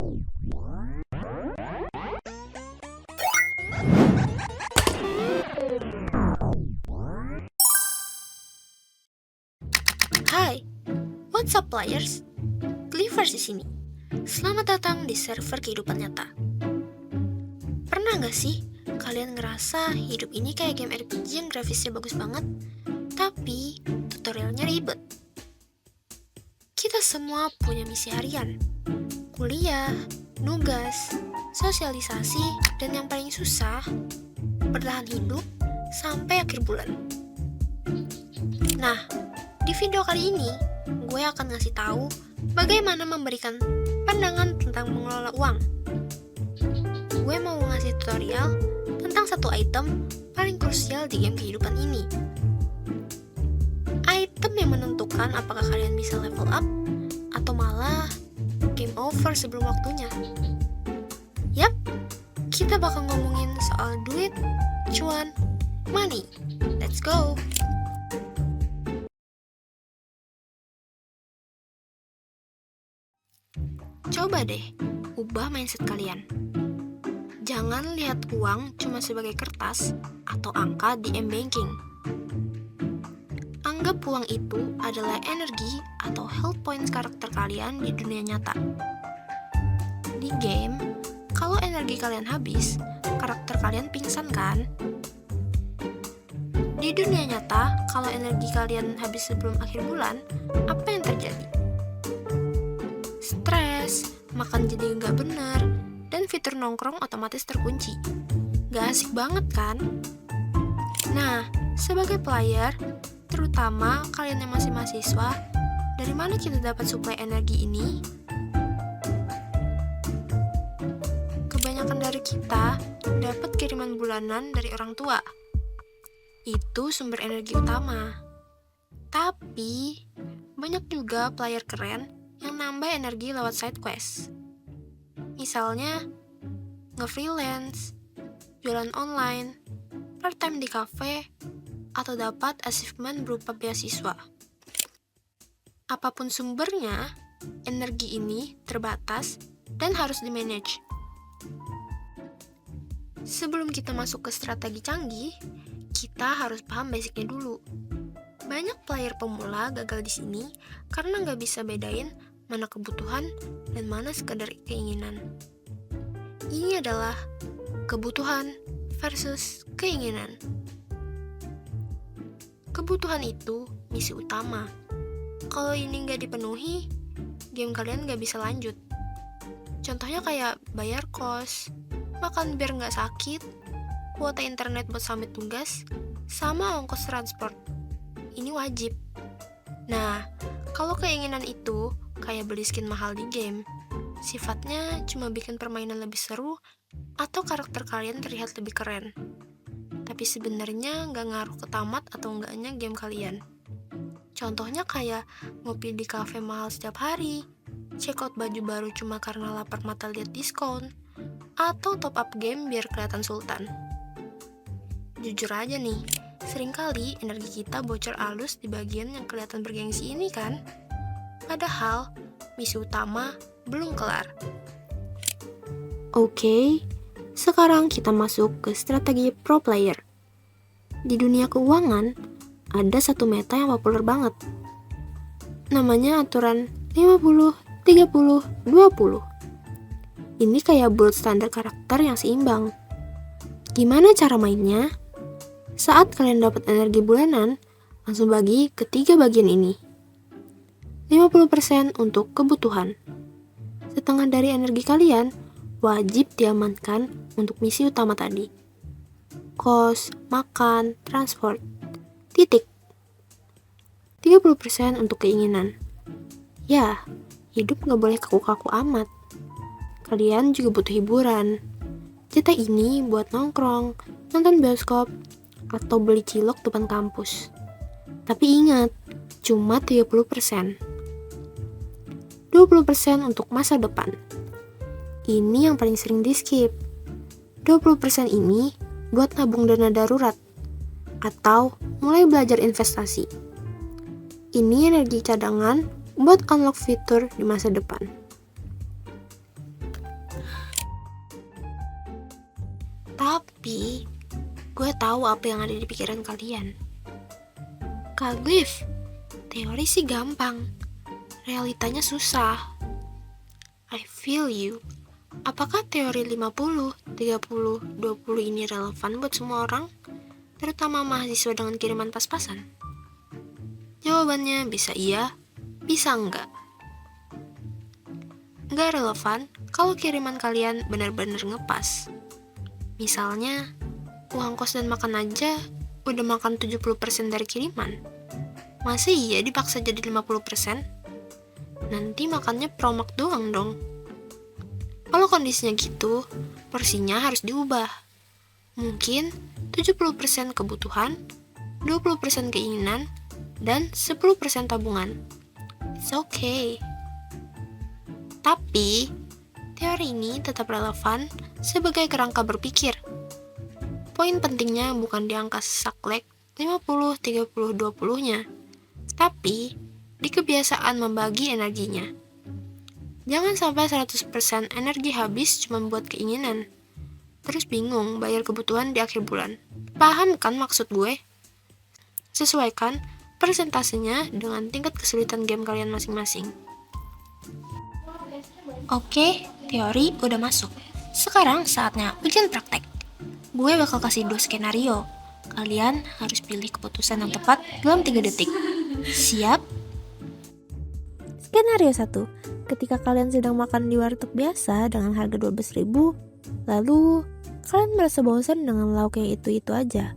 Hai, what's up players? Cliffers di sini. Selamat datang di server kehidupan nyata. Pernah nggak sih kalian ngerasa hidup ini kayak game RPG yang grafisnya bagus banget, tapi tutorialnya ribet? Kita semua punya misi harian, kuliah, nugas, sosialisasi, dan yang paling susah, bertahan hidup sampai akhir bulan. Nah, di video kali ini, gue akan ngasih tahu bagaimana memberikan pandangan tentang mengelola uang. Gue mau ngasih tutorial tentang satu item paling krusial di game kehidupan ini. Item yang menentukan apakah kalian bisa level up atau malah game over sebelum waktunya. Yap, kita bakal ngomongin soal duit, cuan, money. Let's go! Coba deh, ubah mindset kalian. Jangan lihat uang cuma sebagai kertas atau angka di m-banking. Anggap uang itu adalah energi atau health points karakter kalian di dunia nyata. Di game, kalau energi kalian habis, karakter kalian pingsan kan? Di dunia nyata, kalau energi kalian habis sebelum akhir bulan, apa yang terjadi? Stres, makan jadi nggak bener, dan fitur nongkrong otomatis terkunci. Gak asik banget kan? Nah, sebagai player, terutama kalian yang masih mahasiswa, dari mana kita dapat suplai energi ini? Kebanyakan dari kita dapat kiriman bulanan dari orang tua. Itu sumber energi utama. Tapi, banyak juga player keren yang nambah energi lewat side quest. Misalnya, nge-freelance, jualan online, part-time di cafe, atau dapat achievement berupa beasiswa. Apapun sumbernya, energi ini terbatas dan harus di-manage. Sebelum kita masuk ke strategi canggih, kita harus paham basicnya dulu. Banyak player pemula gagal di sini karena nggak bisa bedain mana kebutuhan dan mana sekedar keinginan. Ini adalah kebutuhan versus keinginan. Kebutuhan itu misi utama. Kalau ini nggak dipenuhi, game kalian nggak bisa lanjut. Contohnya kayak bayar kos, makan biar nggak sakit, kuota internet buat submit tugas, sama ongkos transport. Ini wajib. Nah, kalau keinginan itu kayak beli skin mahal di game, sifatnya cuma bikin permainan lebih seru atau karakter kalian terlihat lebih keren. Tapi sebenarnya nggak ngaruh ke tamat atau enggaknya game kalian. Contohnya kayak ngopi di kafe mahal setiap hari, check out baju baru cuma karena lapar mata lihat diskon, atau top up game biar kelihatan sultan. Jujur aja nih, seringkali energi kita bocor halus di bagian yang kelihatan bergengsi ini kan? Padahal, misi utama belum kelar. Oke, sekarang kita masuk ke strategi pro player. Di dunia keuangan, ada satu meta yang populer banget. Namanya aturan 50, 30, 20. Ini kayak build standar karakter yang seimbang. Gimana cara mainnya? Saat kalian dapat energi bulanan, langsung bagi ke 3 bagian ini. 50% untuk kebutuhan. Setengah dari energi kalian wajib diamankan untuk misi utama tadi. Kos, makan, transport. Titik. 30% untuk keinginan. Ya, hidup gak boleh kaku-kaku amat. Kalian juga butuh hiburan. Jatah ini buat nongkrong, nonton bioskop, atau beli cilok depan kampus. Tapi ingat, cuma 30%. 20% untuk masa depan. Ini yang paling sering di-skip. 20% ini buat nabung dana darurat atau mulai belajar investasi. Ini energi cadangan buat unlock fitur di masa depan. Tapi, gue tahu apa yang ada di pikiran kalian. Kak Glyph, teori sih gampang, realitanya susah. I feel you. Apakah teori 50, 30, 20 ini relevan buat semua orang? Terutama mahasiswa dengan kiriman pas-pasan? Jawabannya bisa iya, bisa enggak. Enggak relevan kalau kiriman kalian benar-benar ngepas. Misalnya, uang kos dan makan aja udah makan 70% dari kiriman. Masa iya dipaksa jadi 50%? Nanti makannya promak doang dong. Kalau kondisinya gitu, porsinya harus diubah. Mungkin 70% kebutuhan, 20% keinginan, dan 10% tabungan. It's okay. Tapi, teori ini tetap relevan sebagai kerangka berpikir. Poin pentingnya bukan di angka saklek 50, 30, 20-nya, tapi di kebiasaan membagi energinya. Jangan sampai 100% energi habis cuma buat keinginan. Terus bingung bayar kebutuhan di akhir bulan. Paham kan maksud gue? Sesuaikan persentasenya dengan tingkat kesulitan game kalian masing-masing. Oke, teori udah masuk. Sekarang saatnya ujian praktek. Gue bakal kasih 2 skenario. Kalian harus pilih keputusan yang tepat dalam 3 detik. Siap? Skenario 1. Ketika kalian sedang makan di warteg biasa dengan harga 12.000, lalu kalian merasa bosan dengan lauk yang itu-itu aja.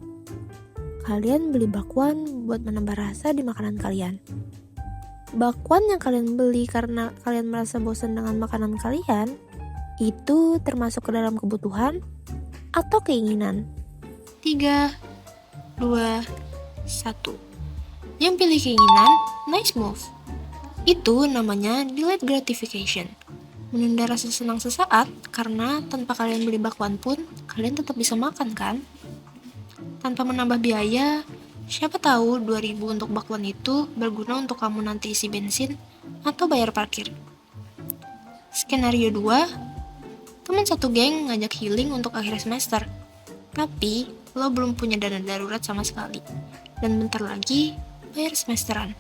Kalian beli bakwan buat menambah rasa di makanan kalian. Bakwan yang kalian beli karena kalian merasa bosan dengan makanan kalian, itu termasuk ke dalam kebutuhan atau keinginan? 3, 2, 1. Yang pilih keinginan, nice move. Itu namanya delayed gratification. Menunda rasa senang sesaat karena tanpa kalian beli bakwan pun kalian tetap bisa makan kan? Tanpa menambah biaya, siapa tahu 2.000 untuk bakwan itu berguna untuk kamu nanti isi bensin atau bayar parkir. Skenario 2, teman satu geng ngajak healing untuk akhir semester. Tapi lo belum punya dana darurat sama sekali. Dan bentar lagi bayar semesteran.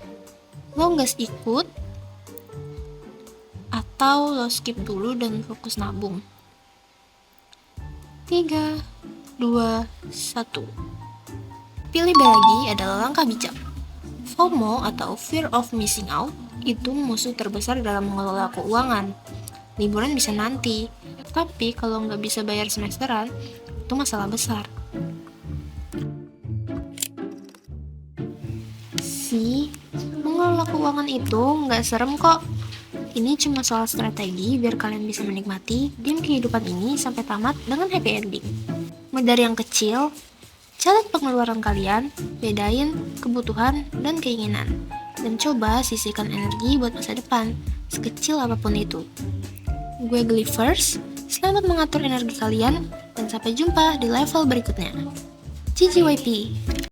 Lo nggak ikut atau lo skip dulu dan fokus nabung. 3, 2, 1. Pilih B lagi adalah langkah bijak. FOMO atau Fear of Missing Out itu musuh terbesar dalam mengelola keuangan. Liburan bisa nanti, tapi kalau nggak bisa bayar semesteran, itu masalah besar. Mengelola keuangan itu nggak serem kok. Ini cuma soal strategi biar kalian bisa menikmati game kehidupan ini sampai tamat dengan happy ending. Mulai dari yang kecil, catat pengeluaran kalian, bedain kebutuhan dan keinginan, dan coba sisihkan energi buat masa depan, sekecil apapun itu. Gue Glyphers, selamat mengatur energi kalian, dan sampai jumpa di level berikutnya. GGYP.